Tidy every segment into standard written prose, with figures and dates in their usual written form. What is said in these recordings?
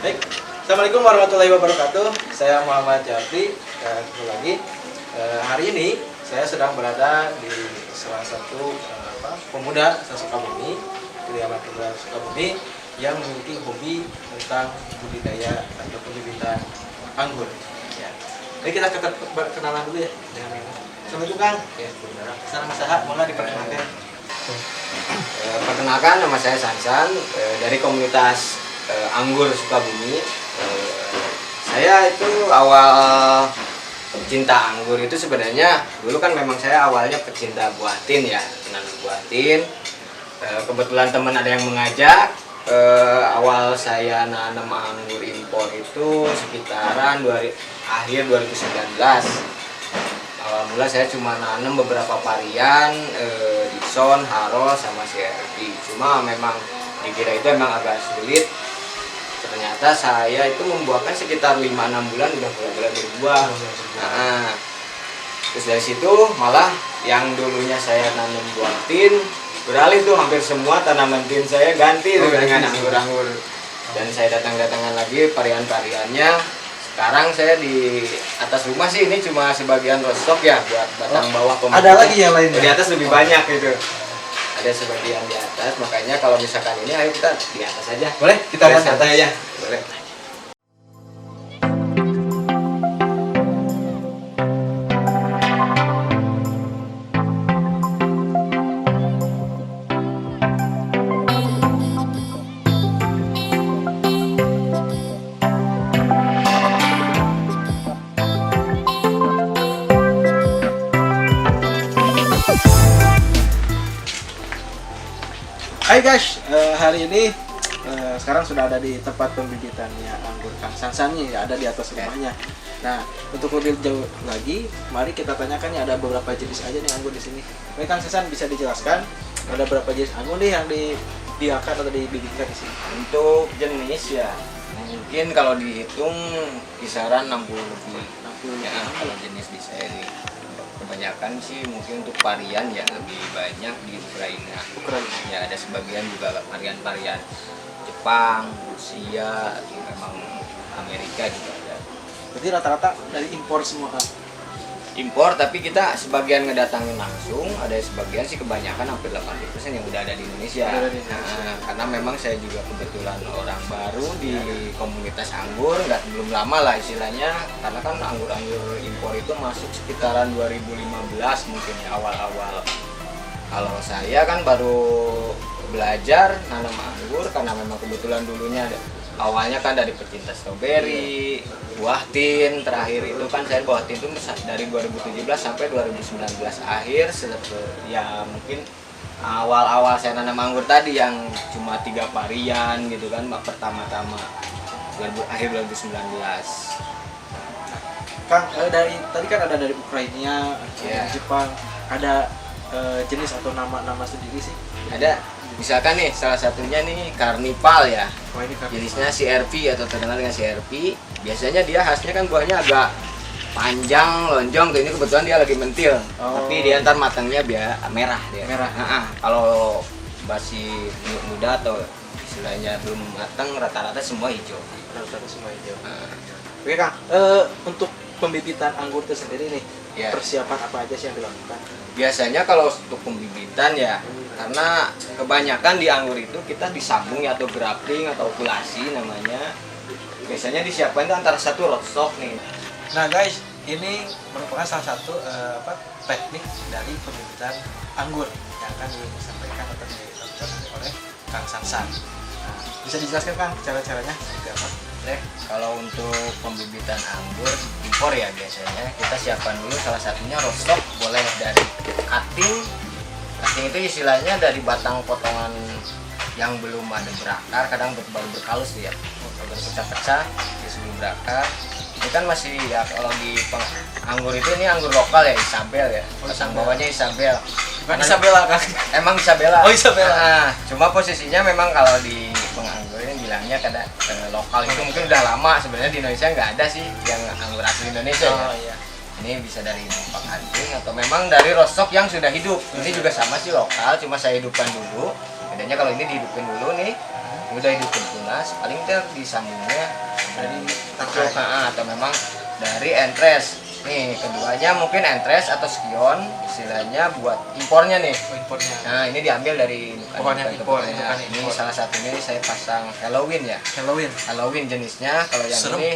Baik, Assalamualaikum warahmatullahi wabarakatuh. Saya Muhammad Jafri. Kembali lagi. Hari ini saya sedang berada di salah satu pemuda Sukabumi, kediaman pemuda Sukabumi yang memiliki hobi tentang budidaya atau pembibitan anggur. Ya. Jadi kita kenalan dulu ya. Assalamualaikum Kang. Ya, benar. Salam masaha, mohon diperkenalkan. Perkenalkan, nama saya Sansan dari komunitas anggur Sukabumi. Saya itu awal pecinta anggur itu sebenarnya dulu kan memang saya awalnya pecinta buah tin ya, menanam buah tin. Kebetulan teman ada yang mengajak. Awal saya nanam anggur impor itu sekitaran akhir 2019. Awal mula saya cuma nanam beberapa varian, Dixon, Haro, sama CRP. Cuma memang dikira itu emang agak sulit. Ternyata saya itu membuahkan sekitar 5-6 bulan udah mulai berbuah. Nah, terus dari situ malah yang dulunya saya nanam buah tin beralih tuh, hampir semua tanaman tin saya ganti dengan anggur-anggur. Dan saya datang-datangan lagi varian-variannya. Sekarang saya di atas rumah sih ini cuma sebagian rostock ya buat batang bawah pembibitan. Ada lagi yang lainnya? Di atas lebih banyak gitu. Ada sebagian di atas, makanya kalau misalkan ini ayo kita di atas aja. Boleh? Kita lihat santai aja. Boleh. Hai guys, hari ini sekarang sudah ada di tempat pembibitannya anggur Kang Sansannya ya, ada di atas rumahnya. Nah, untuk lebih jauh lagi, mari kita tanyakan ya, ada beberapa jenis aja nih anggur di sini. Baik Kang Sansan, bisa dijelaskan ada berapa jenis anggur nih yang diakan atau dibibitkan di sini? Untuk jenis ya, mungkin kalau dihitung kisaran 60 lebih. 60 Ya, kalau jenis di saya ini kebanyakan sih mungkin untuk varian ya lebih banyak di Ukraina. Ya, ada sebagian juga varian-varian Jepang, Rusia, atau memang Amerika juga ada. Berarti rata-rata dari impor semua Kang? Impor, tapi kita sebagian ngedatangin langsung, ada sebagian sih kebanyakan hampir 80% yang udah ada di Indonesia. Nah, karena memang saya juga kebetulan orang baru di komunitas anggur, belum lama lah istilahnya, karena kan anggur-anggur impor itu masuk sekitaran 2015 mungkin ya, awal-awal. Kalau saya kan baru belajar nanam anggur karena memang kebetulan dulunya awalnya kan dari pecinta stroberi, buah tin, terakhir itu kan saya buah tin itu dari 2017 sampai 2019 akhir, ya mungkin awal-awal saya nanam anggur tadi yang cuma 3 varian gitu kan, pertama-tama akhir 2019. Kang, dari tadi kan ada dari Ukraina, Yeah. Jepang, ada jenis atau nama-nama sendiri sih? Ada, misalkan nih salah satunya nih Carnival ya. Oh, ini Kang. Jenisnya CRP atau terkenal dengan CRP. Biasanya dia khasnya kan buahnya agak panjang, lonjong. Tuh ini kebetulan dia lagi mentil. Oh. Tapi dia ntar matangnya merah dia. Merah. Kalau masih muda atau istilahnya belum matang, rata-rata semua hijau. Rata-rata semua hijau. Nah, Oke Kang, untuk pembibitan anggur itu sendiri nih, Ya. persiapan apa aja sih yang dilakukan? biasanya kalau untuk pembibitan ya, karena kebanyakan di anggur itu kita disambung ya, atau grafting atau okulasi namanya. Biasanya disiapkan itu antara satu rootstock nih. Nah guys, ini merupakan salah satu teknik dari pembibitan anggur yang akan disampaikan atau dilakukan oleh Kang Sansan. Nah, bisa dijelaskan Kang cara-caranya seperti apa? Kalau untuk pembibitan anggur impor ya biasanya kita siapkan dulu salah satunya rootstock, boleh dari cutting. Cutting itu istilahnya dari batang potongan yang belum ada berakar, kadang baru berkalus ya, baru pecah-pecah dia sebelum berakar. Ini kan masih ya, kalau di anggur itu ini anggur lokal ya, Isabel ya, batang bawahnya Isabel. Bukan Isabella Kang? Emang Isabella. Oh, Isabella. Nah, cuma posisinya memang kalau di penganggur ini bilangnya lokal itu mungkin udah lama, sebenarnya di Indonesia nggak ada sih yang anggur asli Indonesia. Oh, Ya. iya. Ini bisa dari bumpak anjing atau memang dari rostock yang sudah hidup. Ini juga sama sih lokal, cuma saya hidupkan dulu. Bedanya kalau ini dihidupin dulu nih, udah hidupin tunas, paling ntar disambungnya dari tangkai. atau memang dari entres. Nih keduanya mungkin entres atau skion, istilahnya buat impornya nih. Oh, impornya. Nah ini diambil dari Bukan yang impor, kebutuhannya. bukan Ini impor. salah satunya saya pasang Halloween ya. Halloween. Jenisnya, kalau yang Serem. ini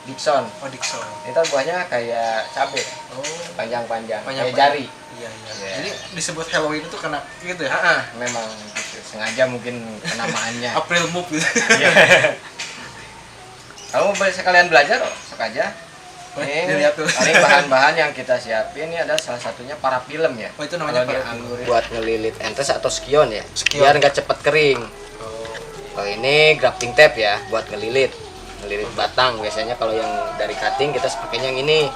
Dixon. Oh, Dixon. Ini buahnya kayak cabe, Oh, panjang-panjang, kayak Panjang-panjang. jari. iya iya. Iya. Jadi disebut Halloween itu karena gitu ya. Memang gitu. Sengaja mungkin penamaannya. April Move gitu. Iya. Kamu sekalian belajar kok, sok aja. Ini Dilihat tuh. paling bahan-bahan yang kita siapin ini ada salah satunya parafilm ya. Oh, itu namanya Kalau di parafilm. anggur buat ngelilit entes atau skion ya. Skion. Biar nggak cepet kering. Oh, Kalau ini grafting tape ya buat ngelilit batang. Biasanya kalau yang dari cutting kita pakainya yang ini.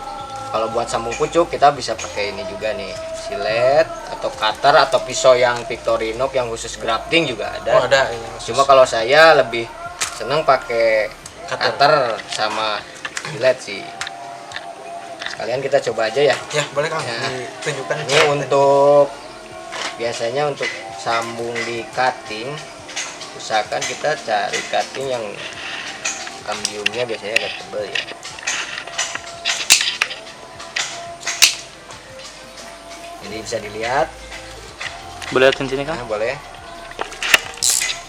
Kalau buat sambung pucuk kita bisa pakai ini juga nih, silet atau cutter atau pisau yang Victorinox yang khusus grafting juga ada. oh ada. Iya, Cuma kalau saya lebih seneng pakai Cutter. cutter sama silet sih. Sekalian kita coba aja ya. ya boleh Kang, Ya. ditunjukkan. Ini untuk biasanya untuk sambung di cutting, usahakan kita cari cutting yang kambiumnya biasanya agak tebal ya. Jadi bisa dilihat. Boleh liatin sini, Kang? Nah, boleh.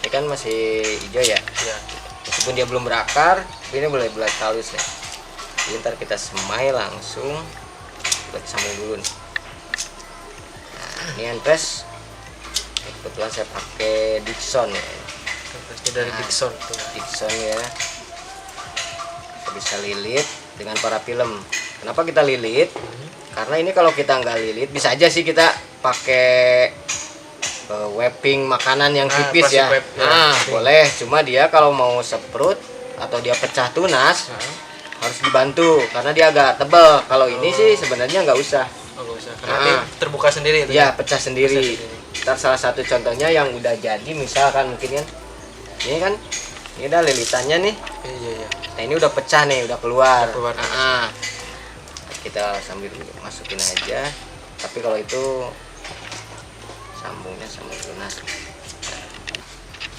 Ini kan masih hijau ya. Iya. Meskipun dia belum berakar, tapi ini boleh bulat halus ya. Jadi ntar kita semai langsung, kita sambung dulu nih. Nah, ini entres. Kebetulan saya pakai Dixon ya. Ini dari Dixon tuh. Dixon ya. Kita bisa lilit dengan parafilm. Kenapa kita lilit? Karena ini kalau kita nggak lilit, bisa aja sih kita pakai wrapping makanan yang tipis plastik ya. wrap, ya, Nah, plastik. boleh. Cuma dia kalau mau seprut atau dia pecah tunas, harus dibantu karena dia agak tebal. Kalau ini sih sebenarnya nggak usah. Oh, nggak usah. Karena nanti terbuka sendiri itu. Ya, pecah sendiri. Pecah sendiri. Ntar salah satu contohnya yang udah jadi, misalkan mungkin kan, ini kan, ini udah lilitannya nih. Iya iya. Nah ini udah pecah nih, udah keluar. Udah keluar. Kita sambil masukin aja. Tapi kalau itu sambungnya sama tunas.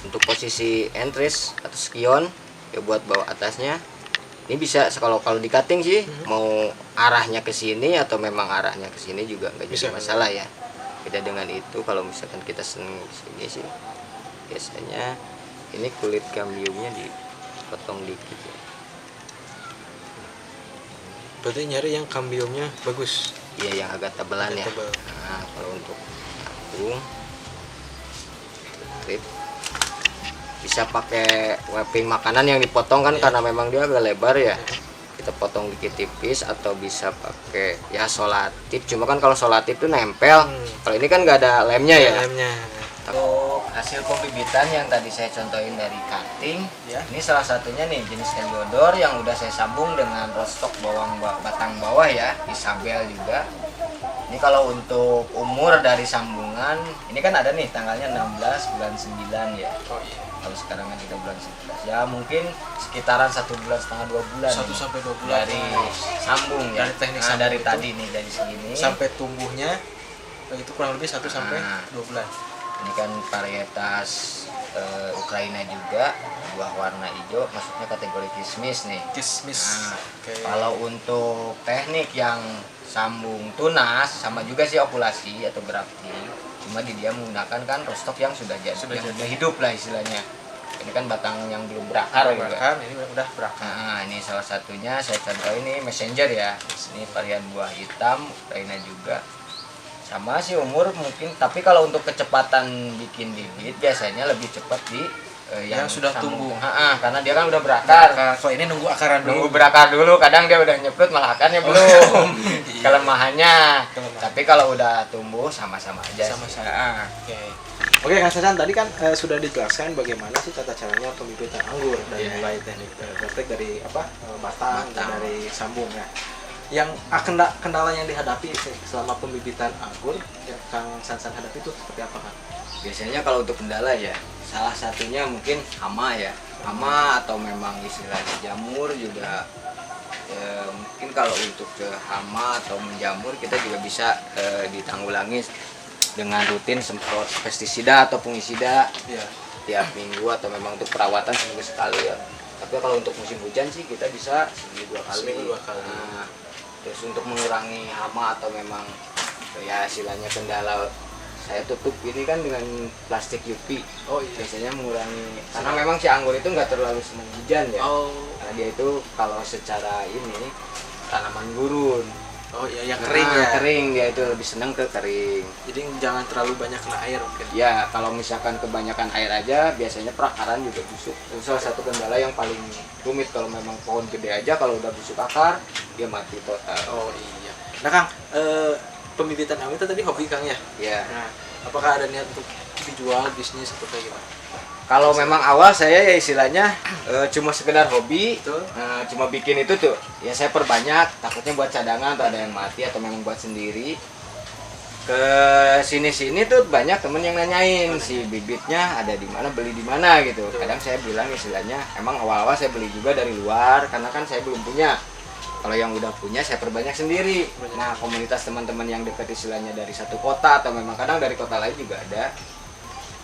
Untuk posisi entris atau skion ya buat bawah atasnya. Ini bisa kalau di cutting sih mau arahnya ke sini atau memang arahnya ke sini juga nggak jadi Bisa. masalah ya. Beda dengan itu kalau misalkan kita seneng sini sih biasanya ini kulit kambiumnya dipotong dikit ya. Berarti nyari yang kambiumnya bagus. Iya yang agak tebelan Agak ya. tebal. Nah kalau untuk agung strip bisa pakai wrapping makanan yang dipotong kan karena memang dia agak lebar ya. Kita potong dikit tipis atau bisa pakai ya solatif. Cuma kan kalau solatif itu nempel. Kalau ini kan nggak ada lemnya ya. Lemnya. Untuk hasil pembibitan yang tadi saya contohin dari cutting, Ya. ini salah satunya nih jenis Heliodor yang udah saya sambung dengan rostok batang bawah ya, Isabel juga. Ini kalau untuk umur dari sambungan, ini kan ada nih tanggalnya 16 bulan 9 ya. Oh iya. Kalau sekarang kan kita bulan 11, ya mungkin sekitaran 1,5 2 bulan 1 nih, sampai 2 bulan dari sambung ya. Dari teknik Nah, sambung dari itu tadi nih dari segini sampai tumbuhnya itu kurang lebih 1 sampai Nah. 2 bulan. ini kan varietas Ukraina juga, buah warna hijau, masuknya kategori kismis nih. Kismis. Nah, Oke. kalau untuk teknik yang sambung tunas sama juga sih okulasi atau grafting, cuma dia menggunakan kan rostok yang sudah jadi, Sudah yang jadi. udah hidup lah istilahnya. Ini kan batang yang belum berakar juga. Bahkan ini udah berakar. Nah, ini salah satunya saya contoh ini messenger ya. Ini varian buah hitam Ukraina juga. Sama sih umur mungkin, tapi kalau untuk kecepatan bikin bibit biasanya lebih cepat di Yang sudah sambung. tumbuh. karena dia kan udah berakar. Kalau ini nunggu akaran Nunggu dulu. berakar dulu, kadang dia udah nyeprut malah akarnya belum. Iya. Kelemahannya. Kelemahan. Tapi kalau udah tumbuh sama-sama aja. sih. Sama-sama. Ah. Oke. Oke Kang Sasan, tadi kan sudah dijelaskan bagaimana sih tata caranya pembibitan anggur dari Iya. mulai teknik praktek dari batang, Batang. dari sambung ya. Yang kendala yang dihadapi selama pembibitan anggur yang Kang Sansan hadapi itu seperti apa Kang? Biasanya kalau untuk kendala ya, salah satunya mungkin hama ya. Hama atau memang istilahnya jamur juga. Mungkin kalau untuk ke hama atau menjamur kita juga bisa ditanggulangi dengan rutin semprot pestisida atau fungisida. Iya. tiap minggu atau memang untuk perawatan seminggu sekali ya. Tapi kalau untuk musim hujan sih kita bisa seminggu 2 kali. Seminggu 2 kali. Nah, terus untuk mengurangi hama atau memang ya istilahnya kendala, saya tutup ini kan dengan plastik UV. Oh iya. Biasanya mengurangi, karena memang si anggur itu nggak terlalu senang hujan ya. Oh. Karena dia itu kalau secara ini tanaman gurun. Oh iya, yang kering Nah, ya. Kering, dia itu lebih senang ke kering. Jadi jangan terlalu banyak kena air mungkin. Ya, kalau misalkan kebanyakan air aja, biasanya perakaran juga busuk. Itu salah satu kendala yang paling rumit. Kalau memang pohon gede aja, kalau udah busuk akar, dia mati total. Oh iya. Nah Kang, pembibitan anggur itu tadi hobi Kang ya? Ya. Nah, apakah ada niat untuk dijual, bisnis atau kayak gimana? Kalau memang awal saya ya istilahnya cuma sekedar hobi, Betul. cuma bikin itu tuh, ya saya perbanyak, takutnya buat cadangan atau ada yang mati atau memang buat sendiri. Ke sini-sini tuh banyak temen yang nanyain si bibitnya ada di mana, beli di mana gitu. Betul. Kadang saya bilang istilahnya, emang awal-awal saya beli juga dari luar karena kan saya belum punya. Kalau yang udah punya saya perbanyak sendiri. Nah, komunitas teman-teman yang dekat istilahnya dari satu kota atau memang kadang dari kota lain juga ada.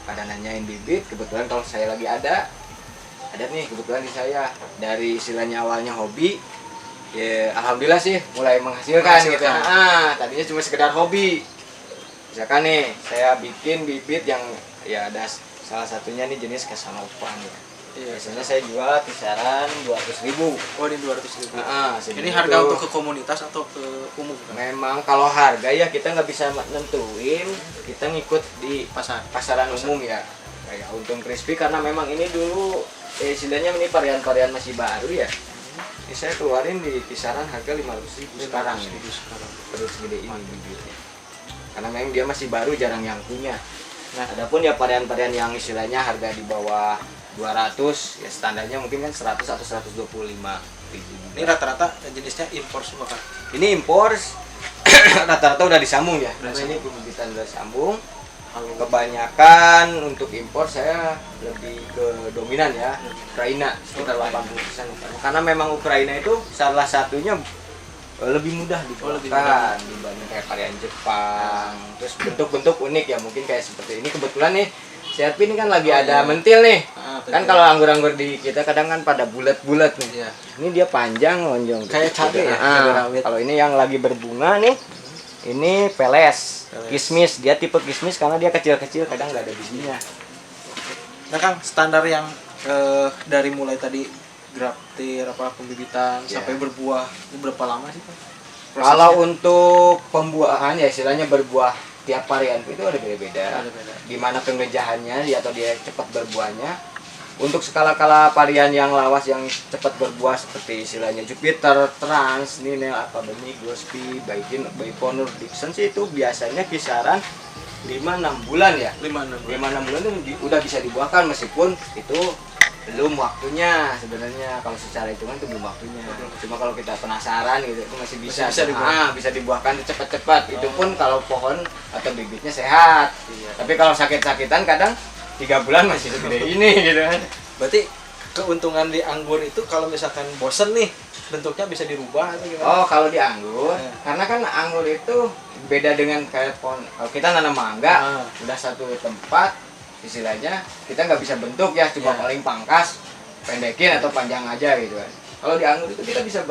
Pada nanyain bibit, kebetulan kalau saya lagi ada nih kebetulan di saya. Dari istilahnya awalnya hobi, ya alhamdulillah sih mulai menghasilkan gitu. Tadinya cuma sekedar hobi. Misalkan nih saya bikin bibit yang ya ada salah satunya nih jenis Casanova nih. Iya. Biasanya saya jual kisaran 200.000. Oh, ini 200.000. Ini Segitu. harga untuk ke komunitas atau ke umum Kang? Memang kalau harga ya kita nggak bisa nentuin, kita ngikut di pasaran umum ya. Kayak Untung Crispy karena memang ini dulu istilahnya ini varian-varian masih baru ya. Ini saya keluarin di kisaran harga 500.000 sekarang. Terus gede ini bibitnya. Karena memang dia masih baru, jarang yang punya. Nah, adapun ya varian-varian yang istilahnya harga di bawah 200 ya standarnya mungkin kan 100 atau 125.000. Ini rata-rata jenisnya impor semua Kang. Ini impor rata-rata udah disambung ya. Udah Karena ini pembibitan udah disambung. Kalau Kebanyakan untuk impor saya lebih ke dominan ya, Ukraina sekitar 80%. Karena memang Ukraina itu salah satunya lebih mudah lebih mudah. dibuatkan dibanding kayak varian Jepang. Terus bentuk-bentuk unik ya, mungkin kayak seperti ini. Kebetulan nih Sherpy ini kan lagi ada mentil nih. Kan kalau anggur-anggur di kita kadang kan pada bulat-bulat nih. Iya. Ini dia panjang lonjong. Kayak cabai ya, Ah, cabai rawit. kalau ini yang lagi berbunga nih, ini peles, kismis. Dia tipe kismis karena dia kecil-kecil, kadang nggak ada bijinya. Nah Kang, standar yang dari mulai tadi graftir pembibitan Ya. sampai berbuah itu berapa lama sih Kang? Kalau untuk pembuahan ya istilahnya berbuah tiap varian itu ada beda-beda. Beda-beda. Gimana pengejahannya atau dia cepat berbuahnya. Untuk skala-skala varian yang lawas yang cepat berbuah seperti istilahnya Jupiter, Trans, Ninel, Academy, Gospi, Baikonur, Dixon sih itu biasanya kisaran 5-6 bulan ya. 5-6 bulan. 5-6 bulan itu udah bisa dibuahkan meskipun itu belum waktunya sebenarnya. Kalau secara hitungan itu belum waktunya. Cuma kalau kita penasaran gitu itu masih bisa. Masih bisa dibuah. Bisa dibuahkan cepat-cepat. Itu pun kalau pohon atau bibitnya sehat. Iya. Tapi kalau sakit-sakitan kadang 3 bulan masih segede ini gitu kan. Berarti keuntungan di anggur itu kalau misalkan bosen nih bentuknya bisa dirubah atau gimana? Oh, kalau di anggur, Iya. karena kan anggur itu beda dengan kayak pohon. Kalau kita nanam mangga, Ah. udah satu tempat, istilahnya kita nggak bisa bentuk ya, cuma Iya. paling pangkas, pendekin atau panjang aja gitu kan. Kalau di anggur itu kita bisa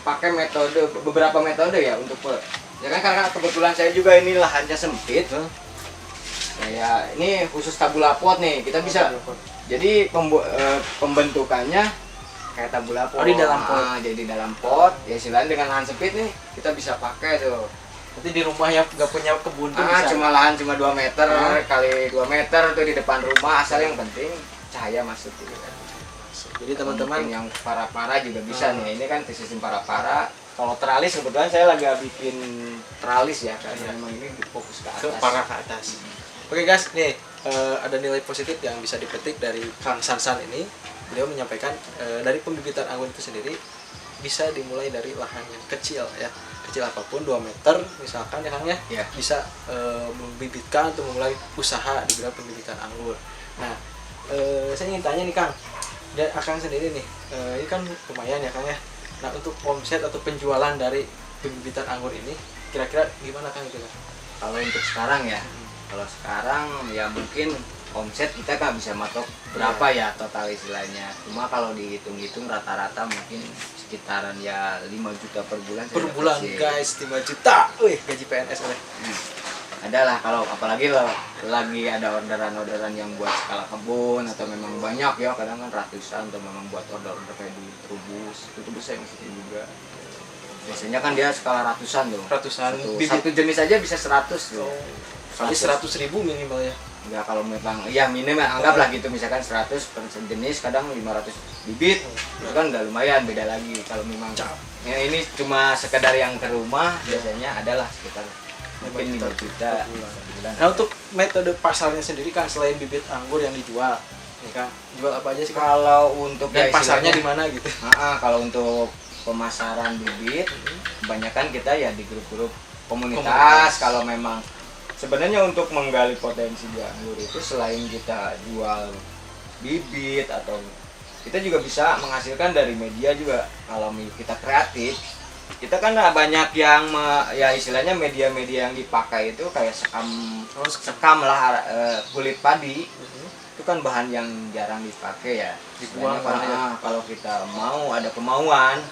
pakai metode, beberapa metode ya untuk ya kan karena kebetulan saya juga ini lahannya sempit. Kayak ini khusus tabula pot nih, kita bisa. Jadi pembentukannya kayak tabula pot. Oh, di dalam pot. Jadi di dalam pot. Ya istilahnya dengan lahan sempit nih kita bisa pakai tuh. Nanti di rumah yang nggak punya kebun tuh bisa. Cuma lahan cuma 2 meter kali 2 meter tuh di depan rumah, asal yang penting cahaya masuk gitu kan. Jadi teman-teman Mungkin yang para-para juga bisa nih. Ini kan sistem para-para. Kalau teralis kebetulan saya lagi bikin teralis ya, karena memang ini fokus ke ke atas. parah ke atas. Oke guys, nih ada nilai positif yang bisa dipetik dari Kang Sansan ini. Beliau menyampaikan dari pembibitan anggur itu sendiri bisa dimulai dari lahan yang kecil ya, kecil apapun 2 meter misalkan ya Kang ya, Ya. bisa membibitkan atau memulai usaha di bidang pembibitan anggur. Nah, saya ingin tanya nih Kang, dan Akang sendiri nih, ini kan lumayan ya Kang ya. Nah, untuk omset atau penjualan dari pembibitan anggur ini kira-kira gimana Kang itu Kang? Kalau untuk sekarang ya, kalau sekarang ya mungkin omset kita nggak bisa matok berapa ya total istilahnya. Cuma kalau dihitung-hitung rata-rata mungkin sekitaran ya 5 juta per bulan. Per bulan guys, 5 juta. Wih, gaji PNS oleh. Adalah kalau apalagi lo lagi ada orderan-orderan yang buat skala kebun atau memang banyak ya, kadang kan ratusan atau memang buat order-order kayak di Trubus. Itu saya masukin juga. Biasanya kan dia skala ratusan loh. Ratusan. Satu jenis aja bisa 100 loh. Kali 100.000 minimal ya. Enggak, kalau memang ya minimal anggaplah gitu, misalkan 100 per jenis, kadang 500 bibit. Itu kan udah lumayan, beda lagi. Kalau memang ya ini cuma sekedar yang ke rumah, biasanya adalah sekitar mungkin 5 juta bulan. Nah, untuk metode pasarnya sendiri kan selain bibit anggur yang dijual, ya kan? Jual apa aja sih Kang? Kalau untuk Dan ya pasarnya istilahnya- di mana gitu? Kalau untuk pemasaran bibit, kebanyakan kita ya di grup-grup komunitas. Kalau memang sebenarnya untuk menggali potensi di anggur itu selain kita jual bibit atau kita juga bisa menghasilkan dari media juga. Kalau kita kreatif, kita kan banyak yang ya istilahnya media-media yang dipakai itu kayak sekam lah, kulit padi. Itu kan bahan yang jarang dipakai ya. Dibuang Kalau kita mau ada kemauan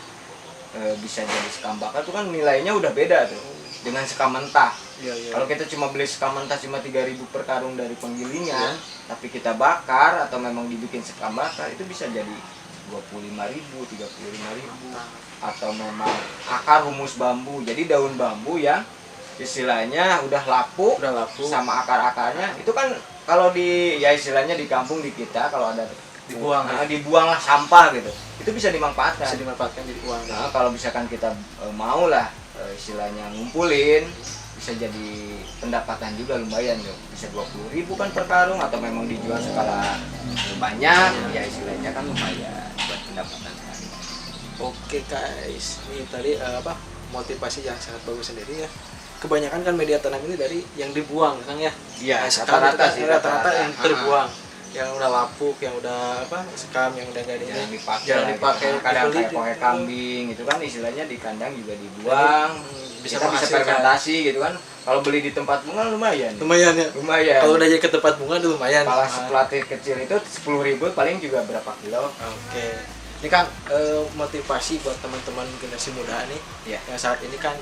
bisa jadi sekam bakar itu kan nilainya udah beda tuh dengan sekam mentah. Iya. Kalau kita cuma beli sekam mentah cuma 3.000 per karung dari penggilingan, tapi kita bakar atau memang dibikin sekam bakar itu bisa jadi 25.000, 35.000. Atau memang akar humus bambu. Jadi daun bambu yang istilahnya udah lapuk sama akar-akarnya itu kan kalau di ya istilahnya di kampung di kita kalau ada dibuang lah sampah gitu. Itu bisa dimanfaatkan. Bisa dimanfaatkan jadi uang. Nah, kalau misalkan kita mau lah istilahnya ngumpulin, bisa jadi pendapatan juga lumayan tuh. Bisa 20.000 kan per karung atau memang dijual skala banyak ya istilahnya kan lumayan buat pendapatan. Oke guys, ini tadi motivasi yang sangat bagus sendiri ya. Kebanyakan kan media tanam ini dari yang dibuang Kang ya. Iya, rata-rata sih rata-rata yang terbuang. Yang udah lapuk, yang udah sekam, yang udah gak jarang dipakai, kadang kayak pakai kambing itu kan istilahnya di kandang juga dibuang. Bisa fermentasi gitu kan. Kalau beli di tempat bunga lumayan. Lumayan ya. Lumayan. Kalau udah jadi ke tempat bunga itu lumayan. Kalau seplatik kecil itu 10.000 paling juga berapa kilo. Oke. Ini kan motivasi buat teman-teman generasi muda nih. Ya. Yang saat ini kan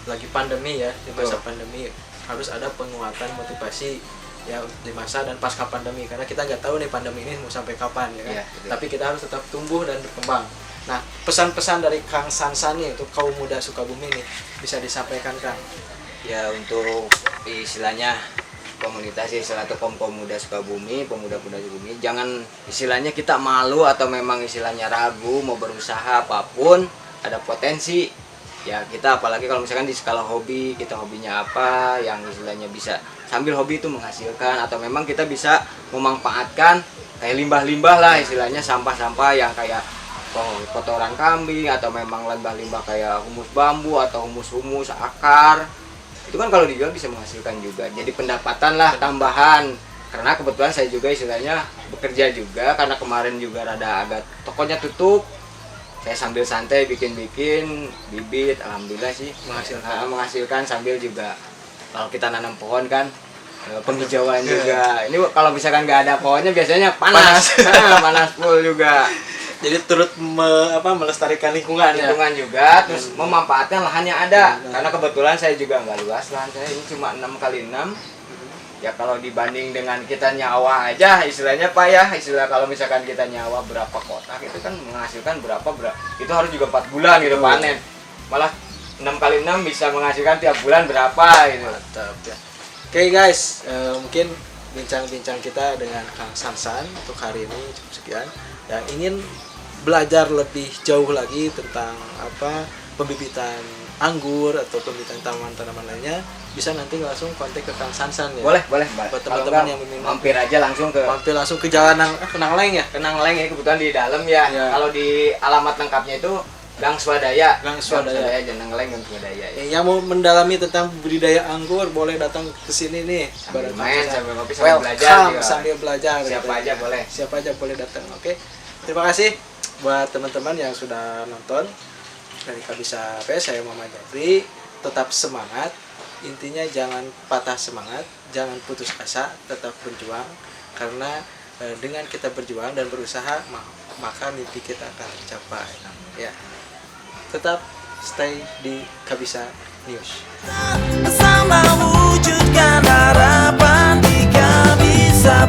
lagi pandemi ya, di masa pandemi harus ada penguatan motivasi ya di masa dan pasca pandemi, karena kita nggak tahu nih pandemi ini mau sampai kapan ya kan. Tapi kita harus tetap tumbuh dan berkembang. Nah, pesan-pesan dari Kang Sansan nih untuk kaum muda Sukabumi nih bisa disampaikan Kang. Ya untuk istilahnya komunitas istilah atau pemuda Sukabumi, pemuda-pemuda Sukabumi, jangan istilahnya kita malu atau memang istilahnya ragu mau berusaha apapun, ada potensi. Ya kita apalagi kalau misalkan di skala hobi, kita hobinya apa yang istilahnya bisa sambil hobi itu menghasilkan, atau memang kita bisa memanfaatkan kayak limbah-limbah lah istilahnya, sampah-sampah yang kayak kotoran kambing atau memang limbah-limbah kayak humus bambu atau humus-humus akar. Itu kan kalau dijual bisa menghasilkan juga, jadi pendapatan lah tambahan. Karena kebetulan saya juga istilahnya bekerja juga, karena kemarin juga rada agak tokonya tutup, saya sambil santai bikin-bikin bibit, alhamdulillah sih menghasilkan sambil juga kalau kita nanam pohon kan penghijauan juga. Ini kalau misalkan nggak ada pohonnya biasanya panas panas full juga. Jadi turut melestarikan lingkungan juga, terus memanfaatkan lahan yang ada. Karena kebetulan saya juga nggak luas lahan saya, ini cuma 6x6. Ya kalau dibanding dengan kita nyawa aja istilahnya Pak ya, istilah kalau misalkan kita nyawa berapa kotak itu kan menghasilkan berapa itu harus juga 4 bulan gitu panen. Malah 6x6 bisa menghasilkan tiap bulan berapa gitu. Mantap ya. Oke guys, mungkin bincang-bincang kita dengan Kang Sansan untuk hari ini cukup sekian. Yang ingin belajar lebih jauh lagi tentang pembibitan anggur atau pembibitan tanaman-tanaman lainnya, bisa nanti langsung kontak ke Kang Sansan ya. Boleh. Buat teman-teman yang mampir aja langsung ke Jalan Kenangleng ya. Kenangleng ya, kebetulan di dalam ya. Kalau di alamat lengkapnya itu Gang Swadaya, Jenengleng Gang Swadaya. Ya. Yang mau mendalami tentang budidaya anggur boleh datang ke sini nih. Sambil main, sambil ngopi, sambil belajar juga. Sambil belajar. Siapa aja boleh datang. Oke. Terima kasih buat teman-teman yang sudah nonton dari Kabisa PS. Saya Muhammad Jafri. Tetap semangat intinya jangan patah semangat, jangan putus asa, tetap berjuang karena dengan kita berjuang dan berusaha maka mimpi kita akan tercapai. Ya, tetap stay di Kabisa News. Bersama wujudkan harapan di Kabisa